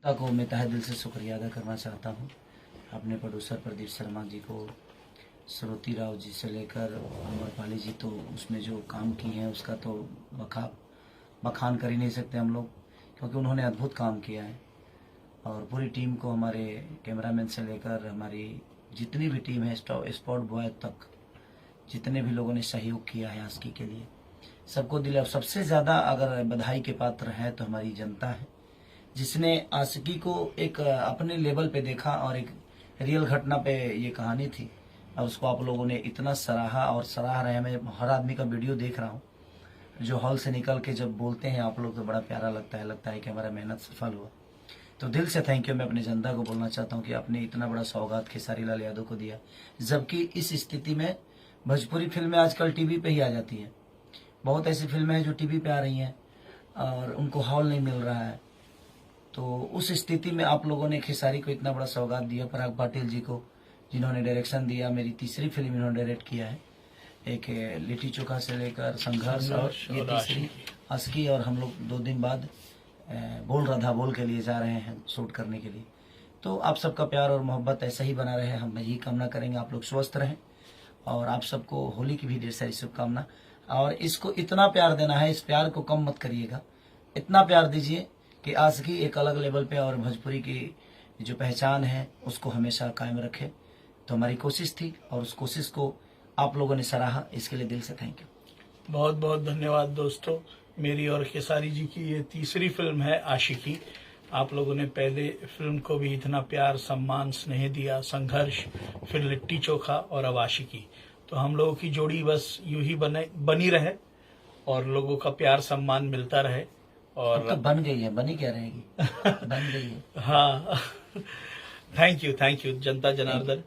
जनता को मैं तहे दिल से शुक्रिया अदा करना चाहता हूँ। अपने प्रोड्यूसर प्रदीप शर्मा जी को, श्रुति राव जी से लेकर अमरपाली जी, तो उसमें जो काम की हैं उसका तो बखान कर ही नहीं सकते हम लोग, क्योंकि उन्होंने अद्भुत काम किया है। और पूरी टीम को, हमारे कैमरामैन से लेकर हमारी जितनी भी टीम है, स्पॉट बॉय तक, जितने भी लोगों ने सहयोग किया है आशिकी के लिए, सबको दिल। और सबसे ज़्यादा अगर बधाई के पात्र है तो हमारी जनता है, जिसने आशिकी को एक अपने लेवल पे देखा और एक रियल घटना पे ये कहानी थी, और उसको आप लोगों ने इतना सराहा और सराह रहे हैं। मैं हर आदमी का वीडियो देख रहा हूँ जो हॉल से निकल के जब बोलते हैं आप लोग, तो बड़ा प्यारा लगता है कि हमारा मेहनत सफल हुआ। तो दिल से थैंक यू मैं अपने जनता को बोलना चाहता हूँ कि आपने इतना बड़ा सौगात खेसारी लाल यादव को दिया, जबकि इस स्थिति में भोजपुरी फिल्में आजकल टीवी पे ही आ जाती हैं। बहुत ऐसी फिल्में हैं जो टीवी पे आ रही हैं और उनको हॉल नहीं मिल रहा है। तो उस स्थिति में आप लोगों ने खेसारी को इतना बड़ा सौगात दिया। पराग पाटिल जी को, जिन्होंने डायरेक्शन दिया, मेरी तीसरी फिल्म इन्होंने डायरेक्ट किया है, एक लिट्टी चोखा से लेकर संघर्ष, और ये तीसरी आशिकी। और हम लोग 2 दिन बाद बोल राधा बोल के लिए जा रहे हैं शूट करने के लिए। तो आप सबका प्यार और मोहब्बत ऐसा ही बना रहे, हम यही कामना करेंगे। आप लोग स्वस्थ रहें, और आप सबको होली की भी ढेर सारी शुभकामना। और इसको इतना प्यार देना है, इस प्यार को कम मत करिएगा, इतना प्यार दीजिए कि आशिकी एक अलग लेवल पे और भोजपुरी की जो पहचान है उसको हमेशा कायम रखे। तो हमारी कोशिश थी, और उस कोशिश को आप लोगों ने सराहा, इसके लिए दिल से थैंक यू। बहुत बहुत धन्यवाद दोस्तों। मेरी और खेसारी जी की ये तीसरी फिल्म है आशिकी। आप लोगों ने पहले फिल्म को भी इतना प्यार, सम्मान, स्नेह दिया, संघर्ष, फिर लिट्टी चोखा और अब आशिकी। तो हम लोगों की जोड़ी बस यूं ही बनी रहे और लोगों का प्यार सम्मान मिलता रहे। और तो बन गई है, बनी क्या रहेगी, बन गई है। हाँ थैंक यू जनता जनार्दन।